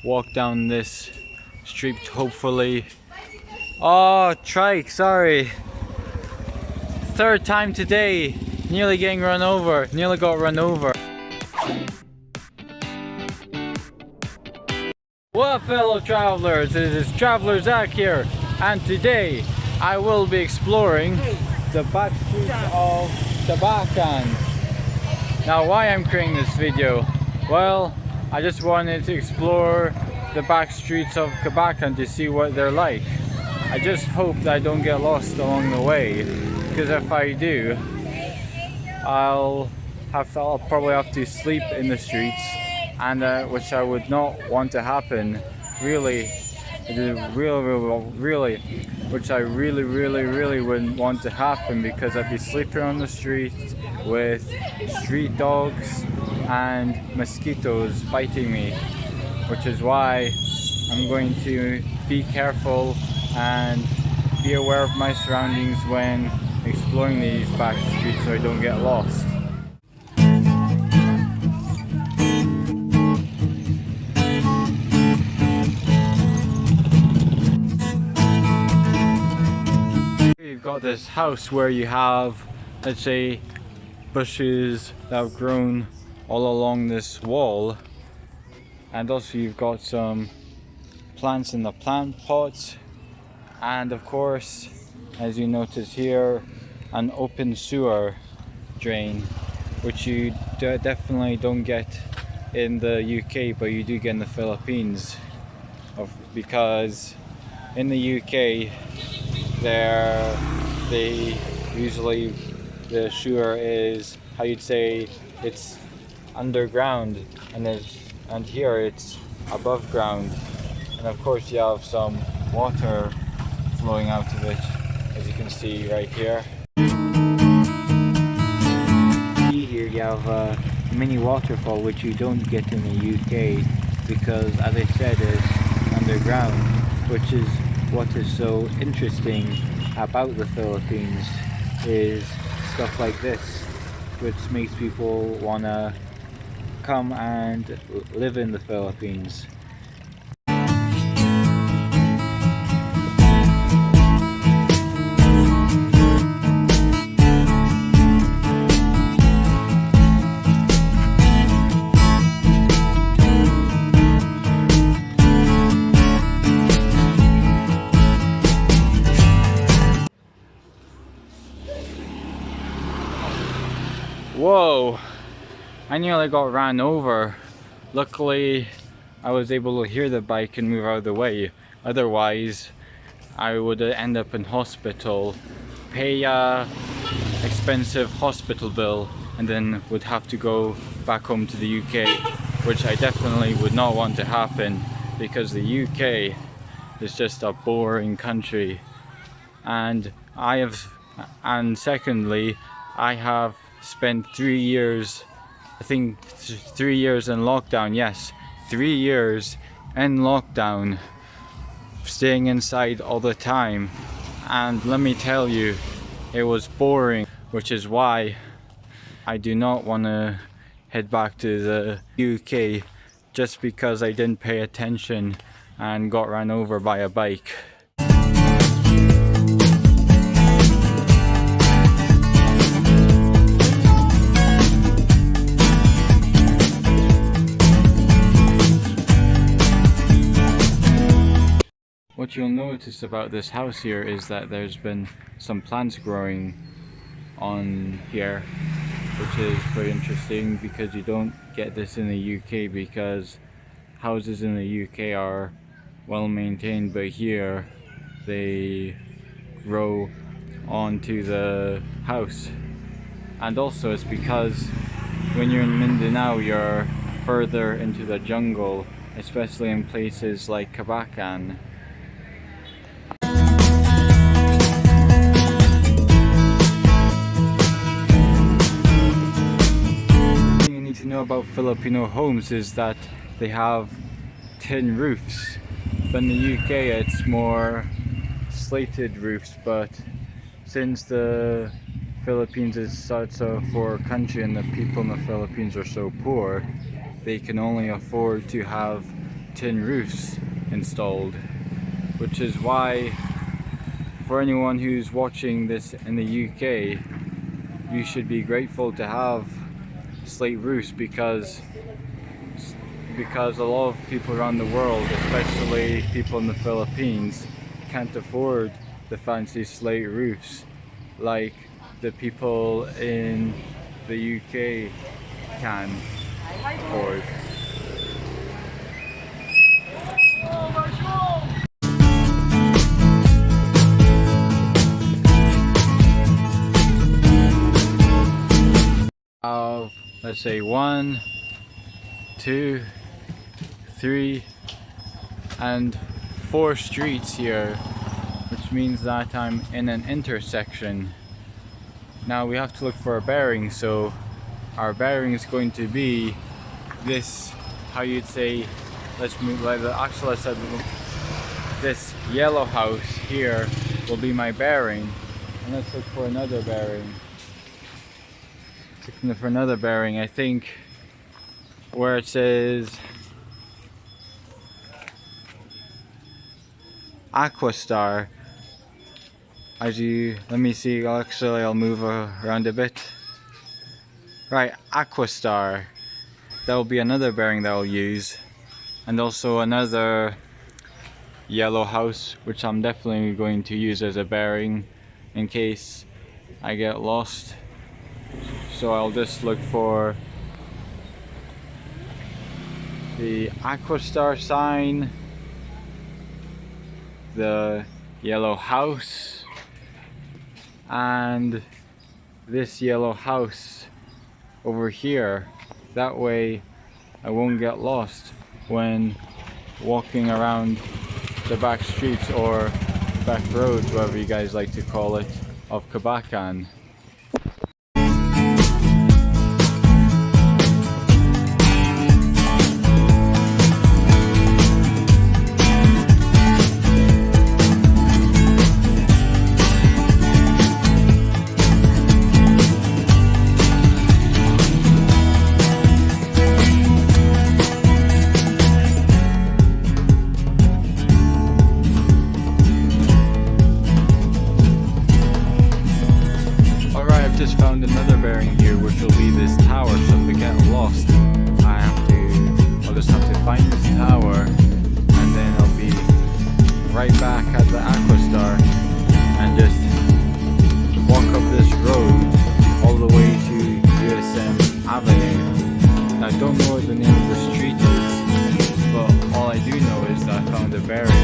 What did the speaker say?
walk down this street, hopefully. Oh, trike, sorry. Third time today, nearly getting run over, nearly got run over. What up, fellow travelers? It is Traveler Zach here, and today I will be exploring the back streets of Kabacan. Now, why I'm creating this video? Well, I just wanted to explore the back streets of Kabacan to see what they're like. I just hope that I don't get lost along the way, because if I do, I'll probably have to sleep in the streets, and which I would not want to happen. Which I really wouldn't want to happen, because I'd be sleeping on the streets with street dogs and mosquitoes biting me, which is why I'm going to be careful and be aware of my surroundings when exploring these back streets so I don't get lost. You've got this house where you have, let's say, bushes that have grown all along this wall, and also you've got some plants in the plant pots, and of course, as you notice here, an open sewer drain, which you definitely don't get in the UK, but you do get in the Philippines, because in the UK they usually, the sewer is, how you'd say, it's underground, and here it's above ground, and of course you have some water flowing out of it, as you can see right here. Here you have a mini waterfall, which you don't get in the UK, because, as I said, it's underground, which is what is so interesting about the Philippines, is stuff like this, which makes people want to come and live in the Philippines. Whoa! I nearly got ran over. Luckily, I was able to hear the bike and move out of the way. Otherwise, I would end up in hospital, pay a expensive hospital bill, and then would have to go back home to the UK, which I definitely would not want to happen, because the UK is just a boring country. And secondly, I have spent 3 years, I think 3 years in lockdown, yes, 3 years in lockdown, staying inside all the time, and let me tell you, it was boring, which is why I do not want to head back to the UK, just because I didn't pay attention and got ran over by a bike. What you'll notice about this house here is that there's been some plants growing on here, which is very interesting, because you don't get this in the UK, because houses in the UK are well maintained, but here they grow onto the house. And also it's because when you're in Mindanao, you're further into the jungle, especially in places like Kabacan. To know about Filipino homes is that they have tin roofs, but in the UK it's more slated roofs. But since the Philippines is such a poor country and the people in the Philippines are so poor, they can only afford to have tin roofs installed, which is why for anyone who's watching this in the UK, you should be grateful to have slate roofs because a lot of people around the world, especially people in the Philippines, can't afford the fancy slate roofs like the people in the UK can afford. Of, let's say 1, 2, 3 and 4 streets here, which means that I'm in an intersection. Now we have to look for a bearing, so our bearing is going to be this, how you'd say, let's move like the actual, I said this yellow house here will be my bearing, and let's look for another bearing. Looking for another bearing, I think where it says Aquastar. Let me see, I'll move around a bit. Right, Aquastar. That will be another bearing that I'll use. And also another yellow house, which I'm definitely going to use as a bearing in case I get lost. So I'll just look for the Aquastar sign, the yellow house, and this yellow house over here. That way I won't get lost when walking around the back streets or back roads, whatever you guys like to call it, of Kabacan. Just found another bearing here, which will be this tower. So if we get lost, I'll just have to find this tower, and then I'll be right back at the Aquastar and just walk up this road all the way to USM Avenue. Now, I don't know what the name of the street is, but all I do know is that I found a bearing